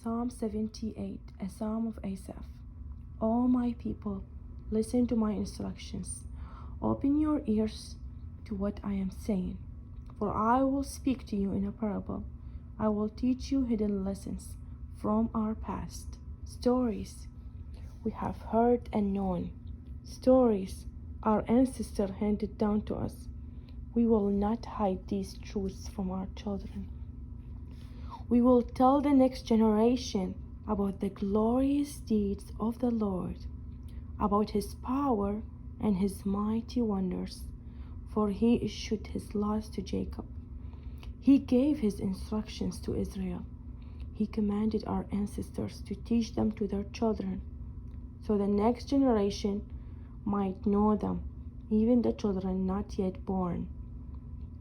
Psalm 78, a psalm of Asaph. O my people, listen to my instructions. Open your ears to what I am saying, for I will speak to you in a parable. I will teach you hidden lessons from our past, stories we have heard and known, stories our ancestors handed down to us. We will not hide these truths from our children. We will tell the next generation about the glorious deeds of the Lord, about his power and his mighty wonders, for he issued his laws to Jacob. He gave his instructions to Israel. He commanded our ancestors to teach them to their children, so the next generation might know them, even the children not yet born,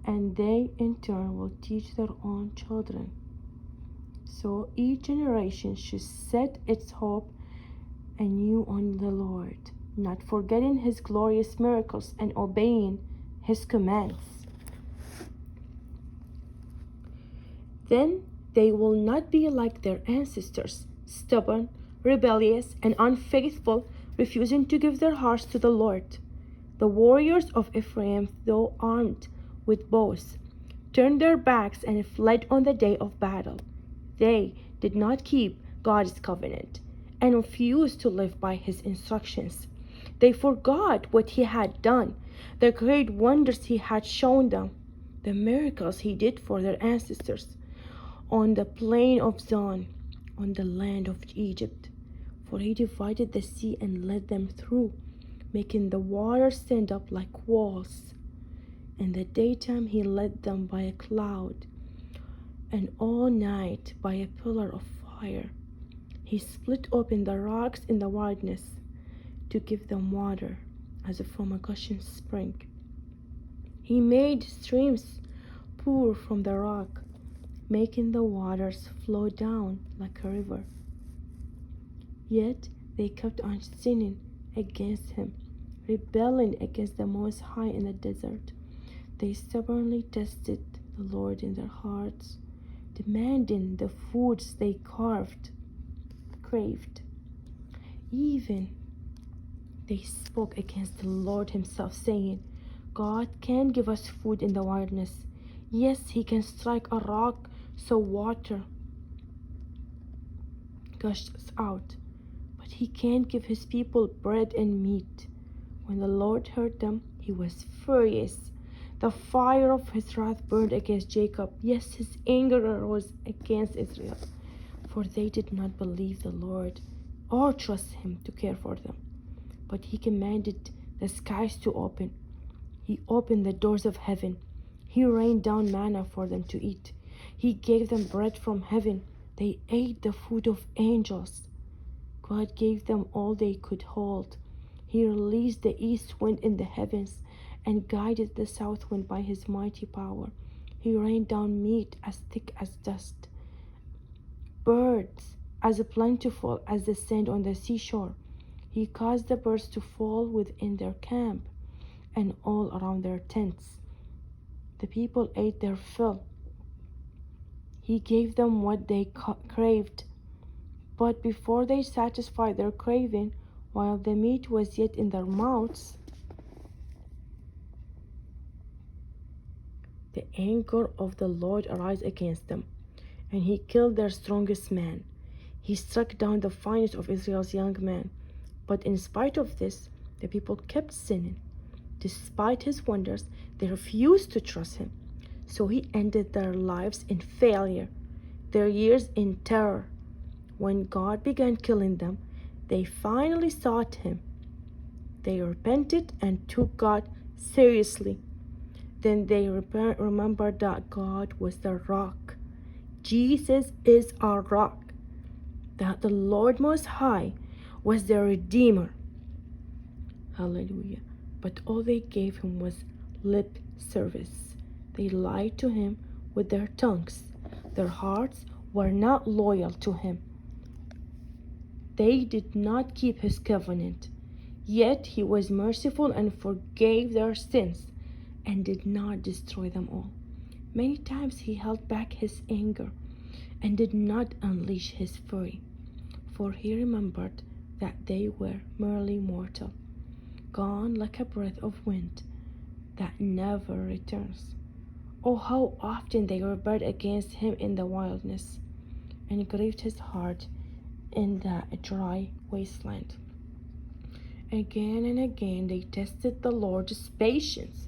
and they in turn will teach their own children. So each generation should set its hope anew on the Lord, not forgetting his glorious miracles and obeying his commands. Then they will not be like their ancestors, stubborn, rebellious, and unfaithful, refusing to give their hearts to the Lord. The warriors of Ephraim, though armed with bows, turned their backs and fled on the day of battle. They did not keep God's covenant and refused to live by his instructions. They forgot what he had done, the great wonders he had shown them, the miracles he did for their ancestors on the plain of Zon, on the land of Egypt. For he divided the sea and led them through, making the waters stand up like walls. In the daytime he led them by a cloud, and all night by a pillar of fire. He split open the rocks in the wilderness to give them water, as from a gushing spring. He made streams pour from the rock, making the waters flow down like a river. Yet they kept on sinning against him, rebelling against the Most High in the desert. They stubbornly tested the Lord in their hearts, demanding the foods they craved. Even they spoke against the Lord himself, saying, God can give us food in the wilderness. Yes, he can strike a rock so water gushes out, but he can't give his people bread and meat. When the Lord heard them, he was furious. The fire of his wrath burned against Jacob. Yes, his anger arose against Israel, for they did not believe the Lord or trust him to care for them. But he commanded the skies to open. He opened the doors of heaven. He rained down manna for them to eat. He gave them bread from heaven. They ate the food of angels. God gave them all they could hold. He released the east wind in the heavens and guided the south wind by his mighty power. He rained down meat as thick as dust, birds as plentiful as the sand on the seashore. He caused the birds to fall within their camp and all around their tents. The people ate their fill. He gave them what they craved. But before they satisfied their craving, while the meat was yet in their mouths, the anger of the Lord arose against them, and he killed their strongest man. He struck down the finest of Israel's young men. But in spite of this, the people kept sinning. Despite his wonders, they refused to trust him. So he ended their lives in failure, their years in terror. When God began killing them, they finally sought him. They repented and took God seriously. Then they remembered that God was the rock. Jesus is our rock. That the Lord Most High was their Redeemer. Hallelujah. But all they gave him was lip service. They lied to him with their tongues. Their hearts were not loyal to him. They did not keep his covenant. Yet he was merciful and forgave their sins and did not destroy them all. Many times he held back his anger and did not unleash his fury, for he remembered that they were merely mortal, gone like a breath of wind that never returns. Oh, how often they rebelled against him in the wilderness, and grieved his heart in the dry wasteland. Again and again they tested the Lord's patience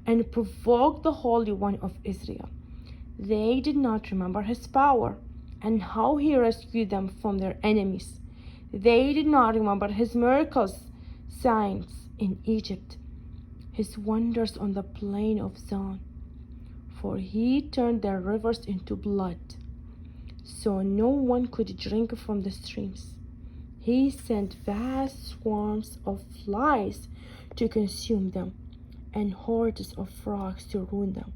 and provoked the Holy One of Israel. They did not remember his power and how he rescued them from their enemies. They did not remember his miracles, signs in Egypt, his wonders on the plain of Zon. For he turned their rivers into blood, so no one could drink from the streams. He sent vast swarms of flies to consume them, and hordes of frogs to ruin them.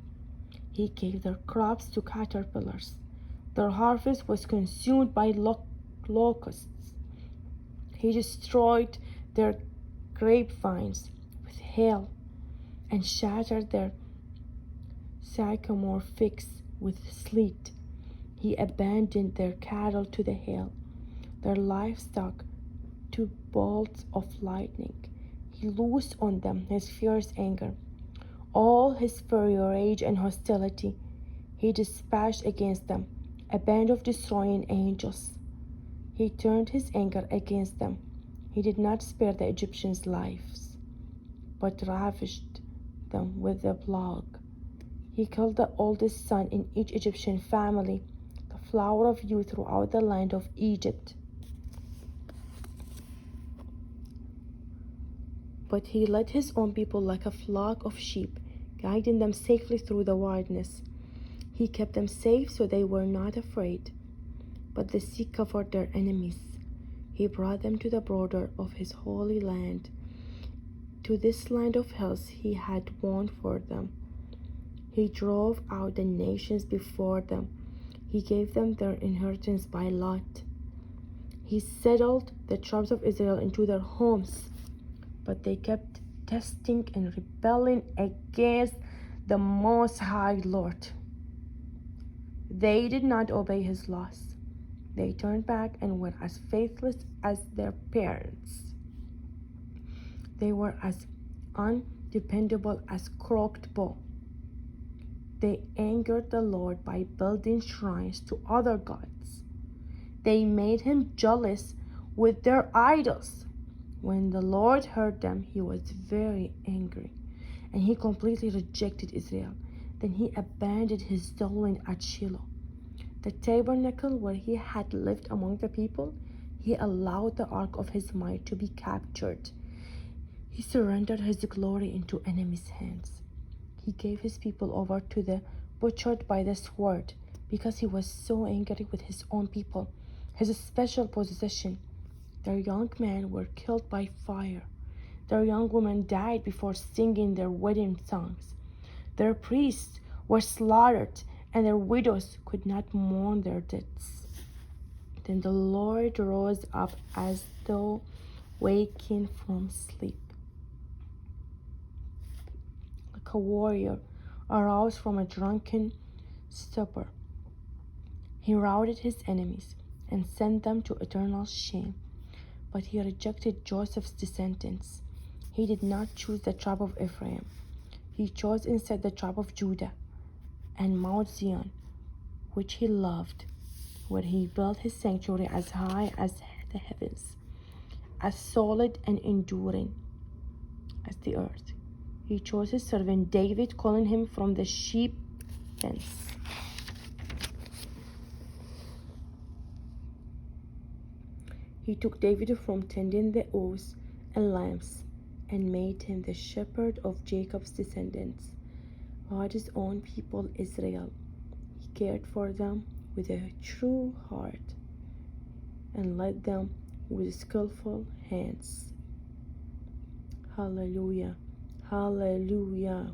He gave their crops to caterpillars. Their harvest was consumed by locusts. He destroyed their grapevines with hail and shattered their sycamore figs with sleet. He abandoned their cattle to the hail, their livestock to bolts of lightning. He loosed on them his fierce anger, all his fury, rage, and hostility. He dispatched against them a band of destroying angels. He turned his anger against them. He did not spare the Egyptians' lives, but ravished them with the plague. He killed the oldest son in each Egyptian family, the flower of youth throughout the land of Egypt. But he led his own people like a flock of sheep, guiding them safely through the wilderness. He kept them safe so they were not afraid. But the sea covered their enemies. He brought them to the border of his holy land, to this land of hills he had won for them. He drove out the nations before them. He gave them their inheritance by lot. He settled the tribes of Israel into their homes, but they kept testing and rebelling against the Most High Lord. They did not obey his laws. They turned back and were as faithless as their parents. They were as undependable as crooked bow. They angered the Lord by building shrines to other gods. They made him jealous with their idols. When the Lord heard them, he was very angry, and he completely rejected Israel. Then he abandoned his dwelling at Shiloh, the tabernacle where he had lived among the people. He allowed the ark of his might to be captured. He surrendered his glory into enemies' hands. He gave his people over to the butchered by the sword because he was so angry with his own people, his special possession. Their young men were killed by fire. Their young women died before singing their wedding songs. Their priests were slaughtered, and their widows could not mourn their deaths. Then the Lord rose up as though waking from sleep, like a warrior aroused from a drunken stupor. He routed his enemies and sent them to eternal shame. But he rejected Joseph's descendants. He did not choose the tribe of Ephraim. He chose instead the tribe of Judah and Mount Zion, which he loved, where he built his sanctuary as high as the heavens, as solid and enduring as the earth. He chose his servant David, calling him from the sheep pens. He took David from tending the ewes and lambs and made him the shepherd of Jacob's descendants, God's own people Israel. He cared for them with a true heart and led them with skillful hands. Hallelujah. Hallelujah.